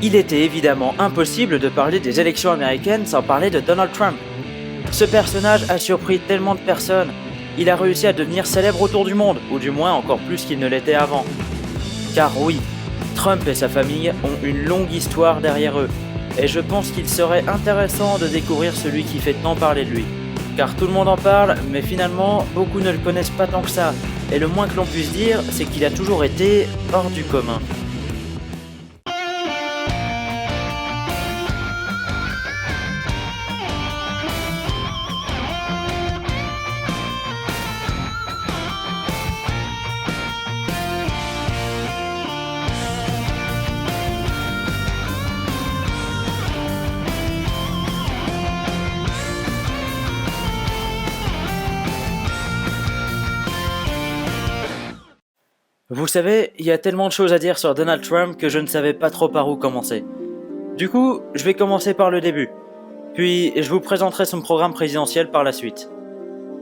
Il était évidemment impossible de parler des élections américaines sans parler de Donald Trump. Ce personnage a surpris tellement de personnes. Il a réussi à devenir célèbre autour du monde, ou du moins encore plus qu'il ne l'était avant. Car oui, Trump et sa famille ont une longue histoire derrière eux, et je pense qu'il serait intéressant de découvrir celui qui fait tant parler de lui. Car tout le monde en parle, mais finalement, beaucoup ne le connaissent pas tant que ça, et le moins que l'on puisse dire, c'est qu'il a toujours été hors du commun. Vous savez, il y a tellement de choses à dire sur Donald Trump que je ne savais pas trop par où commencer. Du coup, je vais commencer par le début, puis je vous présenterai son programme présidentiel par la suite.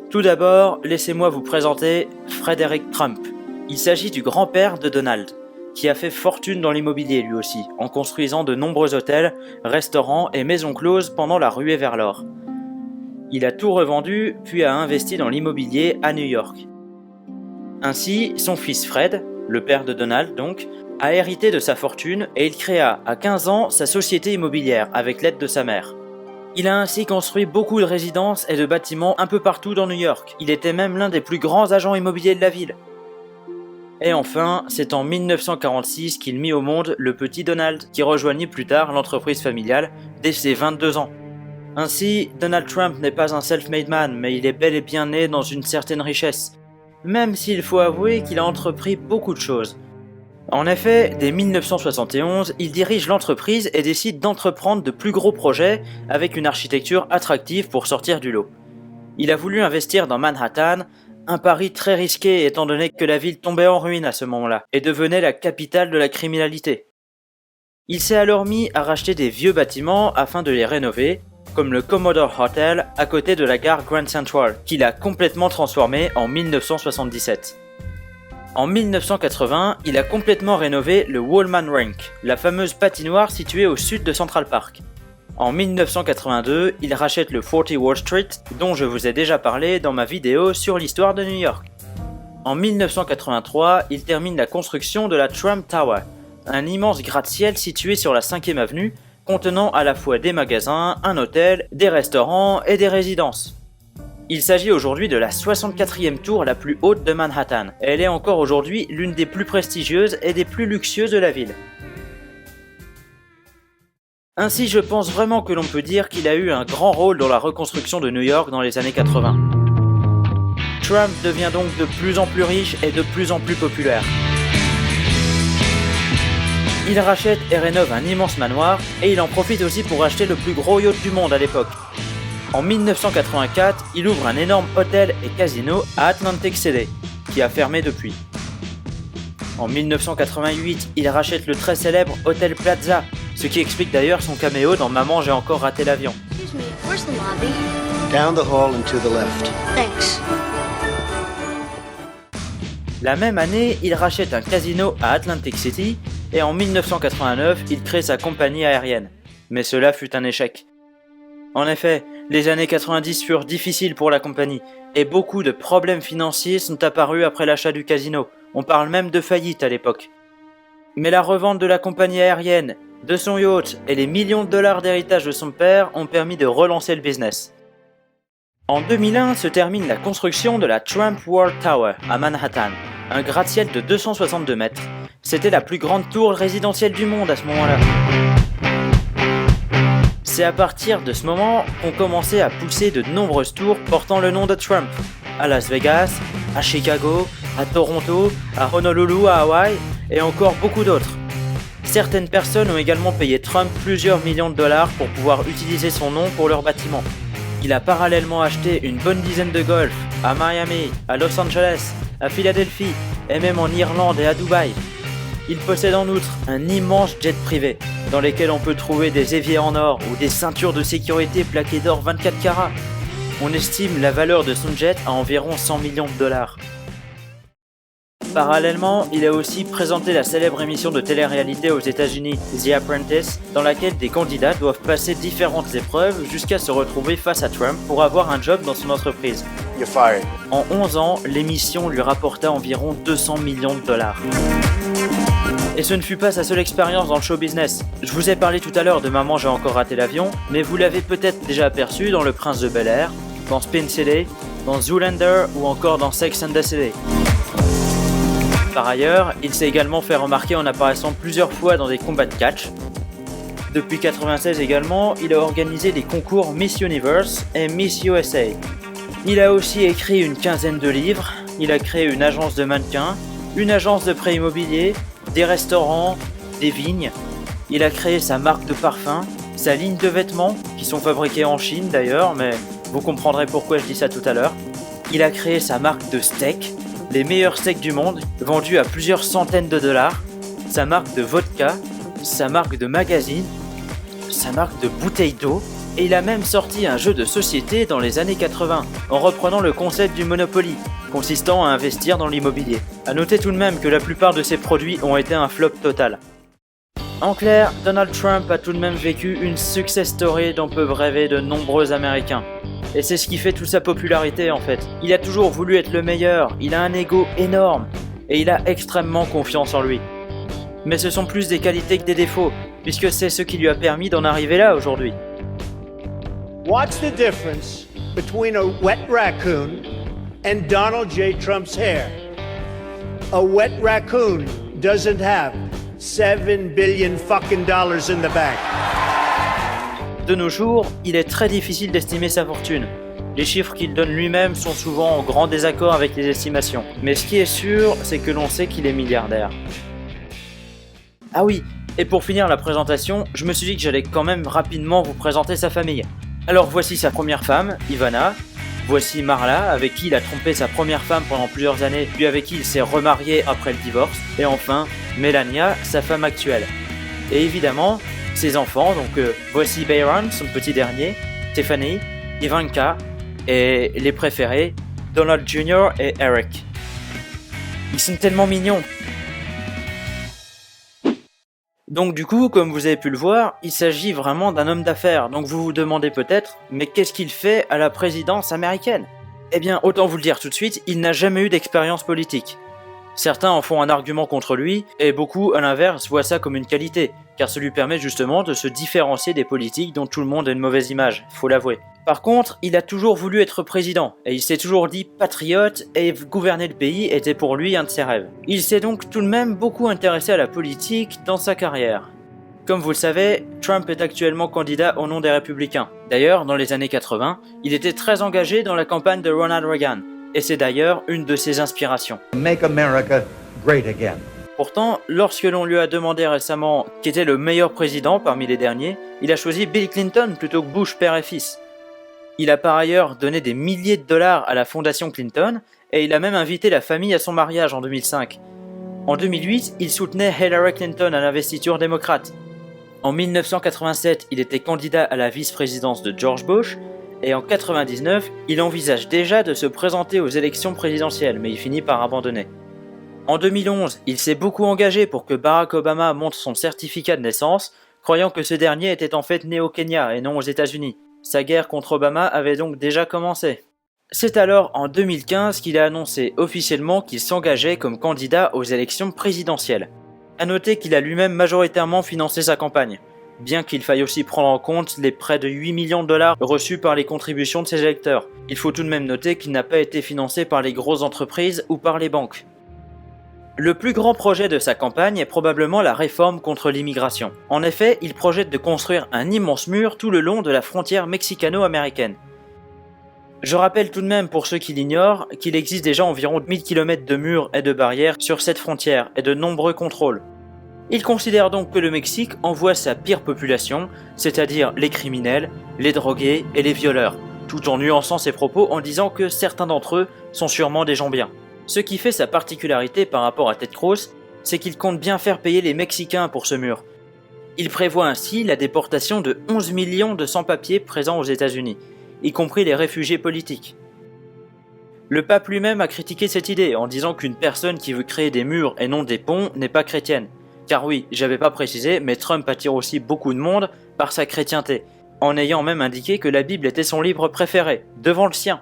Tout d'abord, laissez-moi vous présenter Frederick Trump. Il s'agit du grand-père de Donald, qui a fait fortune dans l'immobilier lui aussi, en construisant de nombreux hôtels, restaurants et maisons closes pendant la ruée vers l'or. Il a tout revendu, puis a investi dans l'immobilier à New York. Ainsi, son fils Fred, le père de Donald donc, a hérité de sa fortune et il créa à 15 ans sa société immobilière avec l'aide de sa mère. Il a ainsi construit beaucoup de résidences et de bâtiments un peu partout dans New York. Il était même l'un des plus grands agents immobiliers de la ville. Et enfin, c'est en 1946 qu'il mit au monde le petit Donald, qui rejoignit plus tard l'entreprise familiale dès ses 22 ans. Ainsi, Donald Trump n'est pas un self-made man, mais il est bel et bien né dans une certaine richesse. Même s'il faut avouer qu'il a entrepris beaucoup de choses. En effet, dès 1971, il dirige l'entreprise et décide d'entreprendre de plus gros projets avec une architecture attractive pour sortir du lot. Il a voulu investir dans Manhattan, un pari très risqué étant donné que la ville tombait en ruine à ce moment-là et devenait la capitale de la criminalité. Il s'est alors mis à racheter des vieux bâtiments afin de les rénover, comme le Commodore Hotel à côté de la gare Grand Central, qu'il a complètement transformé en 1977. En 1980, il a complètement rénové le Woolman Rink, la fameuse patinoire située au sud de Central Park. En 1982, il rachète le 40 Wall Street, dont je vous ai déjà parlé dans ma vidéo sur l'histoire de New York. En 1983, il termine la construction de la Trump Tower, un immense gratte-ciel situé sur la 5e avenue, contenant à la fois des magasins, un hôtel, des restaurants et des résidences. Il s'agit aujourd'hui de la 64e tour la plus haute de Manhattan. Elle est encore aujourd'hui l'une des plus prestigieuses et des plus luxueuses de la ville. Ainsi, je pense vraiment que l'on peut dire qu'il a eu un grand rôle dans la reconstruction de New York dans les années 80. Trump devient donc de plus en plus riche et de plus en plus populaire. Il rachète et rénove un immense manoir et il en profite aussi pour acheter le plus gros yacht du monde à l'époque. En 1984, il ouvre un énorme hôtel et casino à Atlantic City, qui a fermé depuis. En 1988, il rachète le très célèbre Hôtel Plaza, ce qui explique d'ailleurs son caméo dans Maman j'ai encore raté l'avion. Excuse me, where's the lobby? Down the hall and to the left. Thanks. La même année, il rachète un casino à Atlantic City et en 1989, il crée sa compagnie aérienne. Mais cela fut un échec. En effet, les années 90 furent difficiles pour la compagnie et beaucoup de problèmes financiers sont apparus après l'achat du casino. On parle même de faillite à l'époque. Mais la revente de la compagnie aérienne, de son yacht et les millions de dollars d'héritage de son père ont permis de relancer le business. En 2001 se termine la construction de la Trump World Tower à Manhattan, un gratte-ciel de 262 mètres. C'était la plus grande tour résidentielle du monde à ce moment-là. C'est à partir de ce moment qu'on commençait à pousser de nombreuses tours portant le nom de Trump, à Las Vegas, à Chicago, à Toronto, à Honolulu, à Hawaï et encore beaucoup d'autres. Certaines personnes ont également payé Trump plusieurs millions de dollars pour pouvoir utiliser son nom pour leurs bâtiments. Il a parallèlement acheté une bonne dizaine de golfs à Miami, à Los Angeles, à Philadelphie et même en Irlande et à Dubaï. Il possède en outre un immense jet privé dans lesquels on peut trouver des éviers en or ou des ceintures de sécurité plaquées d'or 24 carats. On estime la valeur de son jet à environ 100 millions de dollars. Parallèlement, il a aussi présenté la célèbre émission de télé-réalité aux États-Unis, The Apprentice, dans laquelle des candidats doivent passer différentes épreuves jusqu'à se retrouver face à Trump pour avoir un job dans son entreprise. You're fired. En 11 ans, l'émission lui rapporta environ 200 millions de dollars. Et ce ne fut pas sa seule expérience dans le show business. Je vous ai parlé tout à l'heure de Maman j'ai encore raté l'avion, mais vous l'avez peut-être déjà aperçu dans Le Prince de Bel-Air, dans Spin City, dans Zoolander ou encore dans Sex and the City. Par ailleurs, il s'est également fait remarquer en apparaissant plusieurs fois dans des combats de catch. Depuis 1996 également, il a organisé des concours Miss Universe et Miss USA. Il a aussi écrit une quinzaine de livres, il a créé une agence de mannequins, une agence de prêt immobilier, des restaurants, des vignes. Il a créé sa marque de parfum, sa ligne de vêtements, qui sont fabriqués en Chine d'ailleurs, mais vous comprendrez pourquoi je dis ça tout à l'heure. Il a créé sa marque de steaks, les meilleurs steaks du monde, vendus à plusieurs centaines de dollars, sa marque de vodka, sa marque de magazine, sa marque de bouteilles d'eau, et il a même sorti un jeu de société dans les années 80, en reprenant le concept du Monopoly, consistant à investir dans l'immobilier. A noter tout de même que la plupart de ses produits ont été un flop total. En clair, Donald Trump a tout de même vécu une success story dont peuvent rêver de nombreux Américains. Et c'est ce qui fait toute sa popularité en fait. Il a toujours voulu être le meilleur, il a un ego énorme, et il a extrêmement confiance en lui. Mais ce sont plus des qualités que des défauts, puisque c'est ce qui lui a permis d'en arriver là aujourd'hui. What's the difference between a wet raccoon and Donald J. Trump's hair? A wet raccoon doesn't have $7 billion fucking dollars in the bank. De nos jours, il est très difficile d'estimer sa fortune. Les chiffres qu'il donne lui-même sont souvent en grand désaccord avec les estimations. Mais ce qui est sûr, c'est que l'on sait qu'il est milliardaire. Ah oui, et pour finir la présentation, je me suis dit que j'allais quand même rapidement vous présenter sa famille. Alors voici sa première femme, Ivana. Voici Marla, avec qui il a trompé sa première femme pendant plusieurs années, puis avec qui il s'est remarié après le divorce. Et enfin, Melania, sa femme actuelle. Et évidemment, ses enfants, donc voici Bayron, son petit dernier, Tiffany, Ivanka, et les préférés, Donald Jr. et Eric. Ils sont tellement mignons. Donc du coup, comme vous avez pu le voir, il s'agit vraiment d'un homme d'affaires, donc vous vous demandez peut-être, mais qu'est-ce qu'il fait à la présidence américaine ? Eh bien, autant vous le dire tout de suite, il n'a jamais eu d'expérience politique. Certains en font un argument contre lui, et beaucoup, à l'inverse, voient ça comme une qualité, car ça lui permet justement de se différencier des politiques dont tout le monde a une mauvaise image, faut l'avouer. Par contre, il a toujours voulu être président, et il s'est toujours dit patriote, et gouverner le pays était pour lui un de ses rêves. Il s'est donc tout de même beaucoup intéressé à la politique dans sa carrière. Comme vous le savez, Trump est actuellement candidat au nom des Républicains. D'ailleurs, dans les années 80, il était très engagé dans la campagne de Ronald Reagan, et c'est d'ailleurs une de ses inspirations. Make America great again. Pourtant, lorsque l'on lui a demandé récemment qui était le meilleur président parmi les derniers, il a choisi Bill Clinton plutôt que Bush père et fils. Il a par ailleurs donné des milliers de dollars à la fondation Clinton, et il a même invité la famille à son mariage en 2005. En 2008, il soutenait Hillary Clinton à l'investiture démocrate. En 1987, il était candidat à la vice-présidence de George Bush, et en 1999, il envisage déjà de se présenter aux élections présidentielles, mais il finit par abandonner. En 2011, il s'est beaucoup engagé pour que Barack Obama montre son certificat de naissance, croyant que ce dernier était en fait né au Kenya et non aux États-Unis. Sa guerre contre Obama avait donc déjà commencé. C'est alors en 2015 qu'il a annoncé officiellement qu'il s'engageait comme candidat aux élections présidentielles. A noter qu'il a lui-même majoritairement financé sa campagne, bien qu'il faille aussi prendre en compte les près de 8 millions de dollars reçus par les contributions de ses électeurs. Il faut tout de même noter qu'il n'a pas été financé par les grosses entreprises ou par les banques. Le plus grand projet de sa campagne est probablement la réforme contre l'immigration. En effet, il projette de construire un immense mur tout le long de la frontière mexicano-américaine. Je rappelle tout de même pour ceux qui l'ignorent qu'il existe déjà environ 1000 km de murs et de barrières sur cette frontière et de nombreux contrôles. Il considère donc que le Mexique envoie sa pire population, c'est-à-dire les criminels, les drogués et les violeurs, tout en nuançant ses propos en disant que certains d'entre eux sont sûrement des gens bien. Ce qui fait sa particularité par rapport à Ted Cruz, c'est qu'il compte bien faire payer les Mexicains pour ce mur. Il prévoit ainsi la déportation de 11 millions de sans-papiers présents aux États-Unis, y compris les réfugiés politiques. Le pape lui-même a critiqué cette idée en disant qu'une personne qui veut créer des murs et non des ponts n'est pas chrétienne. Car oui, j'avais pas précisé, mais Trump attire aussi beaucoup de monde par sa chrétienté, en ayant même indiqué que la Bible était son livre préféré, devant le sien.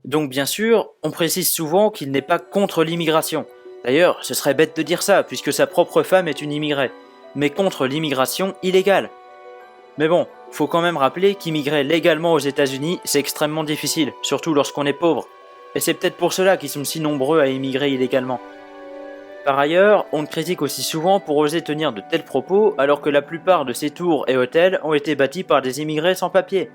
Donc bien sûr, on précise souvent qu'il n'est pas contre l'immigration. D'ailleurs, ce serait bête de dire ça, puisque sa propre femme est une immigrée, mais contre l'immigration illégale. Mais bon, faut quand même rappeler qu'immigrer légalement aux États-Unis, c'est extrêmement difficile, surtout lorsqu'on est pauvre. Et c'est peut-être pour cela qu'ils sont si nombreux à immigrer illégalement. Par ailleurs, on le critique aussi souvent pour oser tenir de tels propos, alors que la plupart de ces tours et hôtels ont été bâtis par des immigrés sans papier.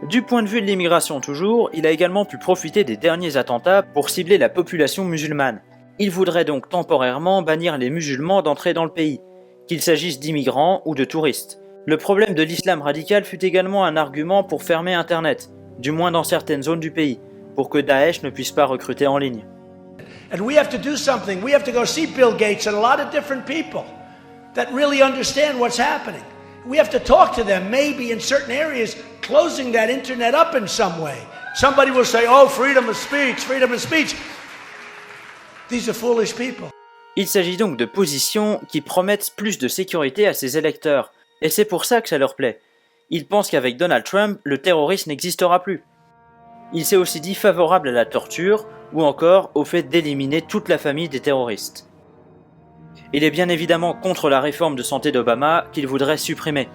Du point de vue de l'immigration toujours, il a également pu profiter des derniers attentats pour cibler la population musulmane. Il voudrait donc temporairement bannir les musulmans d'entrer dans le pays, qu'il s'agisse d'immigrants ou de touristes. Le problème de l'islam radical fut également un argument pour fermer Internet, du moins dans certaines zones du pays, pour que Daesh ne puisse pas recruter en ligne. And we have to do something. We have to go see Bill Gates and a lot of different people that really understand what's happening. We have to talk to them, maybe in certain areas, closing that internet up in some way. Somebody will say, oh, freedom of speech, freedom of speech. These are foolish people. Il s'agit donc de positions qui promettent plus de sécurité à ses électeurs, et c'est pour ça que ça leur plaît. Ils pensent qu'avec Donald Trump, le terrorisme n'existera plus. Il s'est aussi dit favorable à la torture, ou encore au fait d'éliminer toute la famille des terroristes. Il est bien évidemment contre la réforme de santé d'Obama qu'il voudrait supprimer.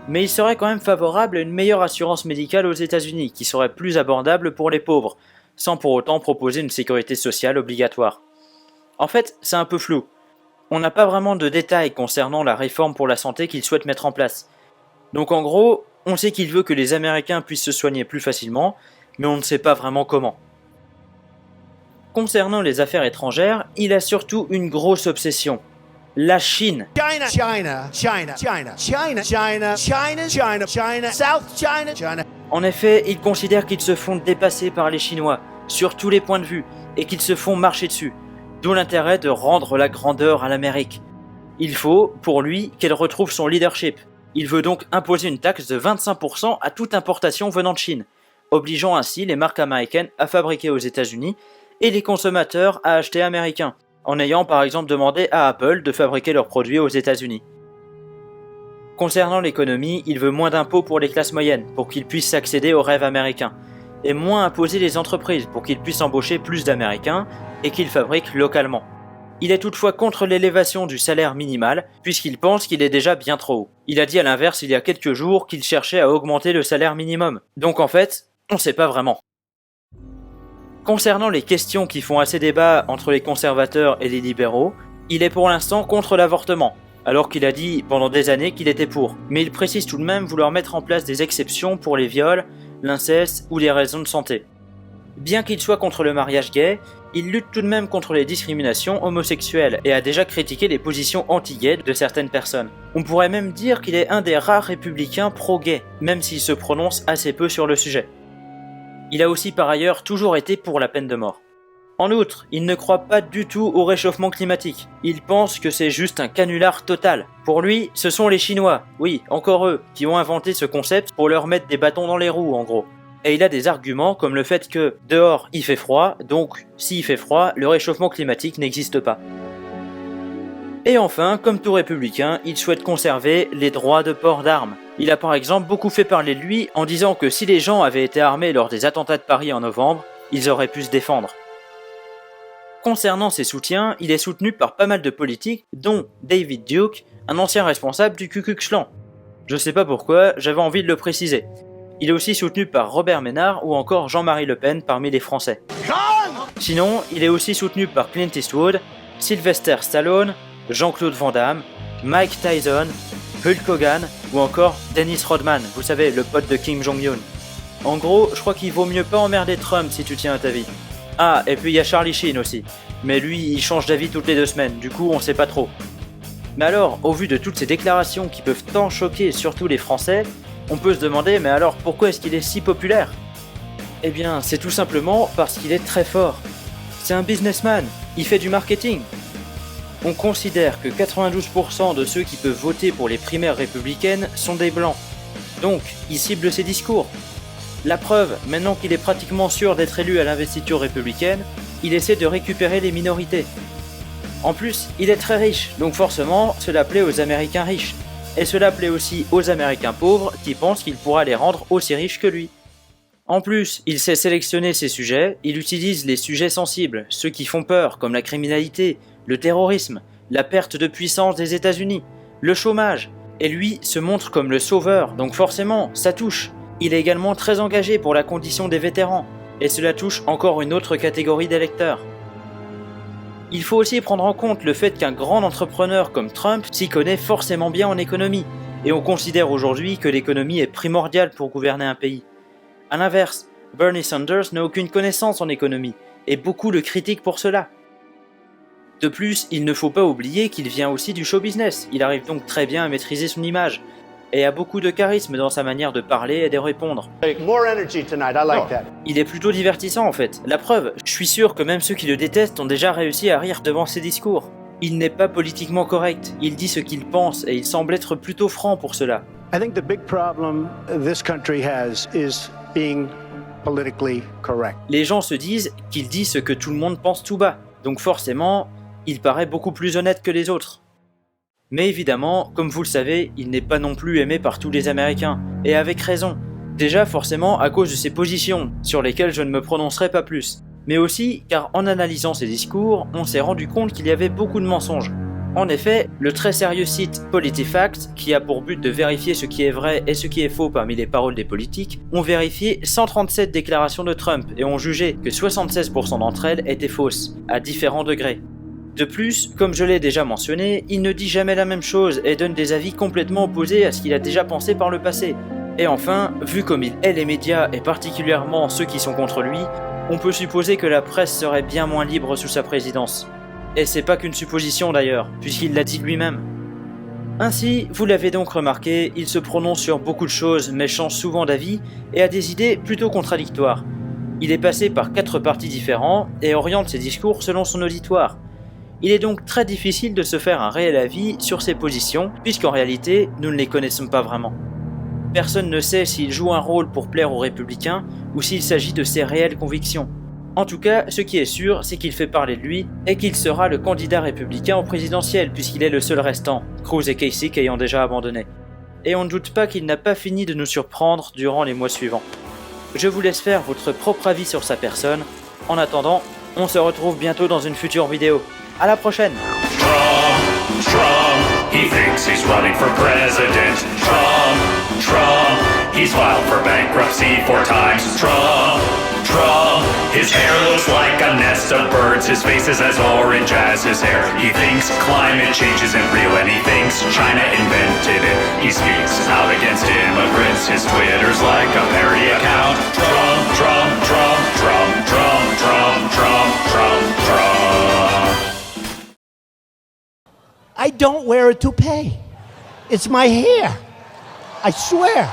Mais il serait quand même favorable à une meilleure assurance médicale aux États-Unis, qui serait plus abordable pour les pauvres, sans pour autant proposer une sécurité sociale obligatoire. En fait, c'est un peu flou. On n'a pas vraiment de détails concernant la réforme pour la santé qu'il souhaite mettre en place. Donc en gros, on sait qu'il veut que les Américains puissent se soigner plus facilement, mais on ne sait pas vraiment comment. Concernant les affaires étrangères, il a surtout une grosse obsession. La Chine. China, China, China, China, China, China, China, China, China, South China, China. En effet, ils considèrent qu'ils se font dépasser par les Chinois, sur tous les points de vue, et qu'ils se font marcher dessus. D'où l'intérêt de rendre la grandeur à l'Amérique. Il faut, pour lui, qu'elle retrouve son leadership. Il veut donc imposer une taxe de 25% à toute importation venant de Chine, obligeant ainsi les marques américaines à fabriquer aux États-Unis et les consommateurs à acheter américains, en ayant par exemple demandé à Apple de fabriquer leurs produits aux États-Unis. Concernant l'économie, il veut moins d'impôts pour les classes moyennes, pour qu'ils puissent accéder aux rêves américains, et moins imposer les entreprises pour qu'ils puissent embaucher plus d'Américains et qu'ils fabriquent localement. Il est toutefois contre l'élévation du salaire minimal, puisqu'il pense qu'il est déjà bien trop haut. Il a dit à l'inverse il y a quelques jours qu'il cherchait à augmenter le salaire minimum. Donc en fait, on sait pas vraiment. Concernant les questions qui font assez débat entre les conservateurs et les libéraux, il est pour l'instant contre l'avortement, alors qu'il a dit pendant des années qu'il était pour. Mais il précise tout de même vouloir mettre en place des exceptions pour les viols, l'inceste ou les raisons de santé. Bien qu'il soit contre le mariage gay, il lutte tout de même contre les discriminations homosexuelles et a déjà critiqué les positions anti-gays de certaines personnes. On pourrait même dire qu'il est un des rares républicains pro-gay, même s'il se prononce assez peu sur le sujet. Il a aussi par ailleurs toujours été pour la peine de mort. En outre, il ne croit pas du tout au réchauffement climatique. Il pense que c'est juste un canular total. Pour lui, ce sont les Chinois, oui, encore eux, qui ont inventé ce concept pour leur mettre des bâtons dans les roues en gros. Et il a des arguments comme le fait que dehors il fait froid, donc s'il fait froid, le réchauffement climatique n'existe pas. Et enfin, comme tout républicain, il souhaite conserver les droits de port d'armes. Il a par exemple beaucoup fait parler de lui en disant que si les gens avaient été armés lors des attentats de Paris en novembre, ils auraient pu se défendre. Concernant ses soutiens, il est soutenu par pas mal de politiques, dont David Duke, un ancien responsable du Ku Klux Klan. Je sais pas pourquoi, j'avais envie de le préciser. Il est aussi soutenu par Robert Ménard ou encore Jean-Marie Le Pen parmi les Français. Sinon, il est aussi soutenu par Clint Eastwood, Sylvester Stallone, Jean-Claude Van Damme, Mike Tyson, Hulk Hogan ou encore Dennis Rodman, vous savez, le pote de Kim Jong-un. En gros, je crois qu'il vaut mieux pas emmerder Trump si tu tiens à ta vie. Ah, et puis il y a Charlie Sheen aussi. Mais lui, il change d'avis toutes les 2 semaines, du coup on sait pas trop. Mais alors, au vu de toutes ces déclarations qui peuvent tant choquer surtout les Français, on peut se demander, mais alors pourquoi est-ce qu'il est si populaire ? Eh bien, c'est tout simplement parce qu'il est très fort. C'est un businessman, il fait du marketing. On considère que 92% de ceux qui peuvent voter pour les primaires républicaines sont des blancs. Donc, il cible ses discours. La preuve, maintenant qu'il est pratiquement sûr d'être élu à l'investiture républicaine, il essaie de récupérer les minorités. En plus, il est très riche, donc forcément, cela plaît aux Américains riches. Et cela plaît aussi aux Américains pauvres qui pensent qu'il pourra les rendre aussi riches que lui. En plus, il sait sélectionner ses sujets, il utilise les sujets sensibles, ceux qui font peur, comme la criminalité, le terrorisme, la perte de puissance des États-Unis, le chômage, et lui se montre comme le sauveur, donc forcément, ça touche. Il est également très engagé pour la condition des vétérans, et cela touche encore une autre catégorie d'électeurs. Il faut aussi prendre en compte le fait qu'un grand entrepreneur comme Trump s'y connaît forcément bien en économie, et on considère aujourd'hui que l'économie est primordiale pour gouverner un pays. A l'inverse, Bernie Sanders n'a aucune connaissance en économie, et beaucoup le critiquent pour cela. De plus, il ne faut pas oublier qu'il vient aussi du show business, il arrive donc très bien à maîtriser son image, et a beaucoup de charisme dans sa manière de parler et de répondre. More energy tonight. I like that. Il est plutôt divertissant en fait. La preuve, je suis sûr que même ceux qui le détestent ont déjà réussi à rire devant ses discours. Il n'est pas politiquement correct, il dit ce qu'il pense et il semble être plutôt franc pour cela. I think the big problem this country has is being politically correct. Les gens se disent qu'il dit ce que tout le monde pense tout bas, donc forcément, il paraît beaucoup plus honnête que les autres. Mais évidemment, comme vous le savez, il n'est pas non plus aimé par tous les Américains, et avec raison. Déjà forcément à cause de ses positions, sur lesquelles je ne me prononcerai pas plus, mais aussi car en analysant ses discours, on s'est rendu compte qu'il y avait beaucoup de mensonges. En effet, le très sérieux site PolitiFact, qui a pour but de vérifier ce qui est vrai et ce qui est faux parmi les paroles des politiques, ont vérifié 137 déclarations de Trump et ont jugé que 76% d'entre elles étaient fausses, à différents degrés. De plus, comme je l'ai déjà mentionné, il ne dit jamais la même chose et donne des avis complètement opposés à ce qu'il a déjà pensé par le passé. Et enfin, vu comme il hait les médias et particulièrement ceux qui sont contre lui, on peut supposer que la presse serait bien moins libre sous sa présidence. Et c'est pas qu'une supposition d'ailleurs, puisqu'il l'a dit lui-même. Ainsi, vous l'avez donc remarqué, il se prononce sur beaucoup de choses mais change souvent d'avis et a des idées plutôt contradictoires. Il est passé par 4 partis différents et oriente ses discours selon son auditoire. Il est donc très difficile de se faire un réel avis sur ses positions, puisqu'en réalité, nous ne les connaissons pas vraiment. Personne ne sait s'il joue un rôle pour plaire aux républicains ou s'il s'agit de ses réelles convictions. En tout cas, ce qui est sûr, c'est qu'il fait parler de lui et qu'il sera le candidat républicain au présidentiel puisqu'il est le seul restant, Cruz et Kasich ayant déjà abandonné. Et on ne doute pas qu'il n'a pas fini de nous surprendre durant les mois suivants. Je vous laisse faire votre propre avis sur sa personne. En attendant, on se retrouve bientôt dans une future vidéo. À la prochaine! Trump, he thinks he's running for president. Trump, he's filed for bankruptcy 4 times. Trump, his hair looks like a nest of birds. His face is as orange as his hair. He thinks climate change isn't real and he thinks China invented it. He speaks out against immigrants. His Twitter's like a parody account. Trump. I don't wear a toupee. It's my hair. I swear.